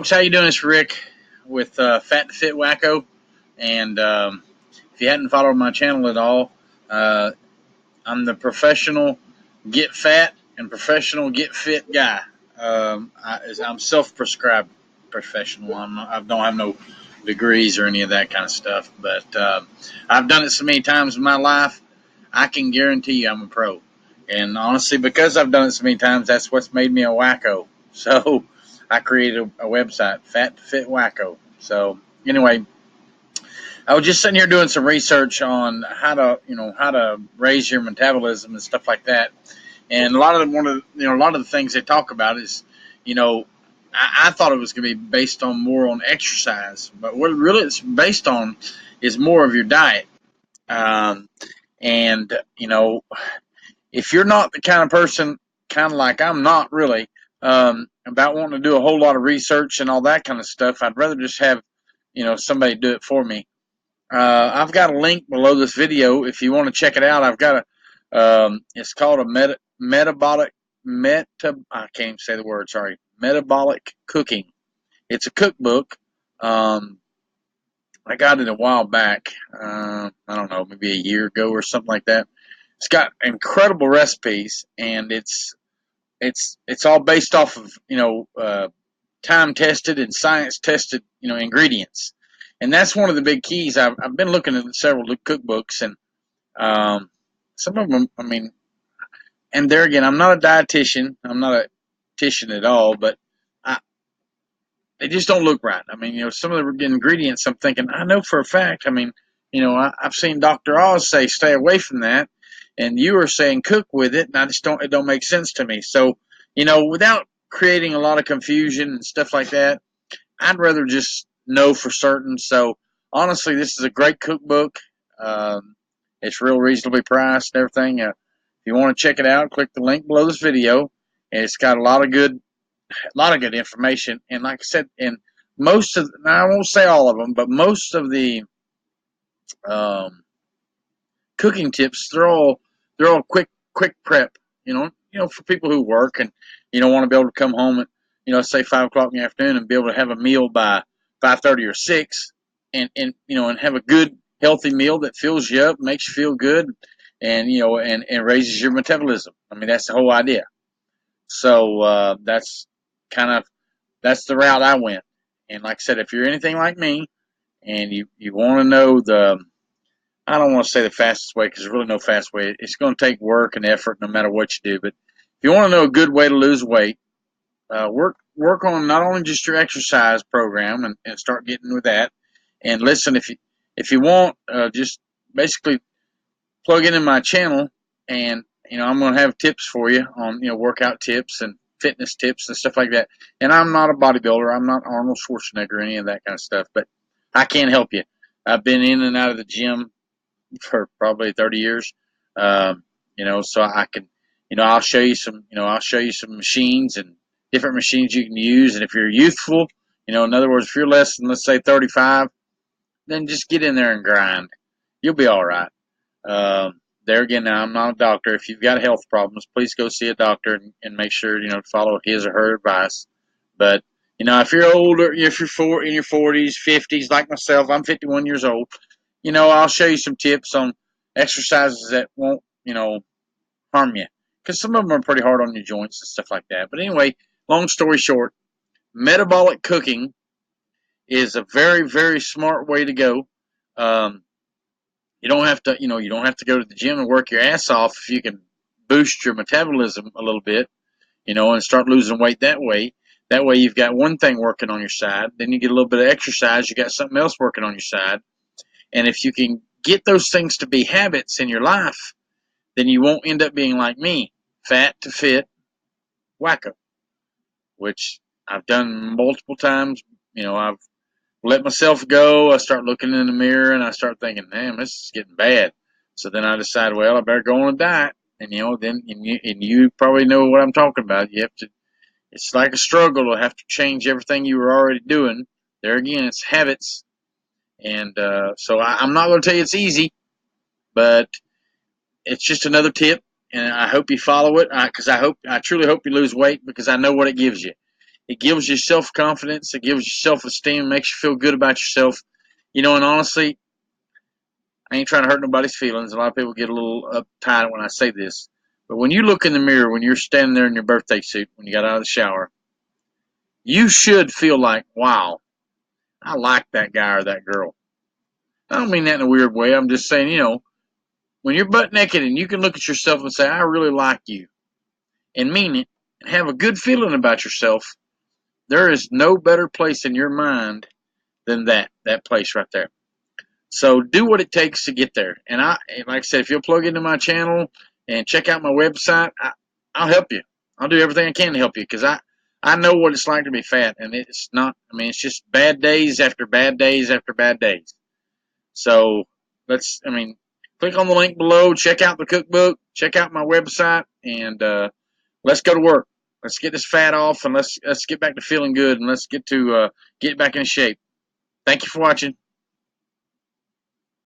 How you doing? It's Rick with Fit Wacko, and if you hadn't followed my channel at all, uh, I'm the professional get fat and professional get fit guy. I'm self-prescribed professional. I don't have no degrees or any of that kind of stuff, but I've done it so many times in my life. I can guarantee you I'm a pro. And honestly, because I've done it so many times, that's what's made me a wacko. So I created a website, Fat Fit Wacko. So anyway, I was just sitting here doing some research on how to raise your metabolism and stuff like that. And a lot of the things they talk about is, you know, I thought it was going to be based on more on exercise, but what really it's based on is more of your diet. Um, and if you're not the kind of person, kind of like I'm not really, about wanting to do a whole lot of research and all that kind of stuff, I'd rather just have, somebody do it for me. I've got a link below this video if you want to check it out. I've got it's called a I can't even say the word, sorry, Metabolic Cooking. It's a cookbook. Um, I got it a while back. I don't know, maybe a year ago or something like that. It's got incredible recipes, and it's all based off of time tested and science tested ingredients, and that's one of the big keys. I've been looking at several cookbooks, and some of them, I mean, and there again, I'm not a dietitian. I'm not a dietitian at all, but I, they just don't look right. I mean, some of the ingredients, I'm thinking, I know for a fact. I mean, I've seen Dr. Oz say stay away from that, and you are saying cook with it, and I just don't. It don't make sense to me. So, without creating a lot of confusion and stuff like that, I'd rather just know for certain. So, honestly, this is a great cookbook. It's real reasonably priced and everything. If you want to check it out, click the link below this video, and it's got a lot of good information. And like I said, and now I won't say all of them, but most of the um, cooking tips, they're all quick prep. For people who work and want to be able to come home at say 5 o'clock in the afternoon and be able to have a meal by 5:30 or 6, and have a good healthy meal that fills you up, makes you feel good, and raises your metabolism. I mean, that's the whole idea. So kind of that's the route I went. And like I said, if you're anything like me and you want to know I don't want to say the fastest way because there's really no fast way. It's going to take work and effort no matter what you do. But if you want to know a good way to lose weight, work on not only just your exercise program and start getting with that. And listen, if you want, just basically plug in my channel, and I'm going to have tips for you on workout tips and fitness tips and stuff like that. And I'm not a bodybuilder. I'm not Arnold Schwarzenegger or any of that kind of stuff, but I can help you. I've been in and out of the gym for probably 30 years. So I can, I'll show you some machines and different machines you can use. And if you're youthful, in other words, if you're less than, let's say, 35, then just get in there and grind. You'll be all right. There again, now I'm not a doctor. If you've got health problems, please go see a doctor and make sure, to follow his or her advice. But, if you're older, if you're in your 40s, 50s, like myself, I'm 51 years old, I'll show you some tips on exercises that won't, harm you. Because some of them are pretty hard on your joints and stuff like that. But anyway, long story short, metabolic cooking is a very, very smart way to go. Um, you don't have to go to the gym and work your ass off if you can boost your metabolism a little bit, and start losing weight that way. That way you've got one thing working on your side. Then you get a little bit of exercise. You got something else working on your side. And if you can get those things to be habits in your life, then you won't end up being like me, fat to fit wacko, which I've done multiple times. I've let myself go. I start looking in the mirror and I start thinking, damn, this is getting bad. So then I decide, well, I better go on a diet. And you probably know what I'm talking about. You have to. It's like a struggle to have to change everything you were already doing. There again, it's habits. And so I'm not going to tell you it's easy, but it's just another tip, and I hope you follow it because I truly hope you lose weight because I know what it gives you. It gives you self-confidence. It gives you self-esteem. Makes you feel good about yourself. And honestly, I ain't trying to hurt nobody's feelings. A lot of people get a little uptight when I say this. But when you look in the mirror, when you're standing there in your birthday suit, when you got out of the shower, you should feel like, wow, I like that guy or that girl. I don't mean that in a weird way. I'm just saying, when you're butt naked and you can look at yourself and say, I really like you, and mean it, and have a good feeling about yourself, there is no better place in your mind than that place right there. So do what it takes to get there. And like I said, if you'll plug into my channel and check out my website, I'll help you. I'll do everything I can to help you because I know what it's like to be fat, and it's not. I mean, it's just bad days after bad days after bad days. So click on the link below, check out the cookbook, check out my website, and let's go to work. Let's get this fat off, and let's get back to feeling good, and let's get back in shape. Thank you for watching.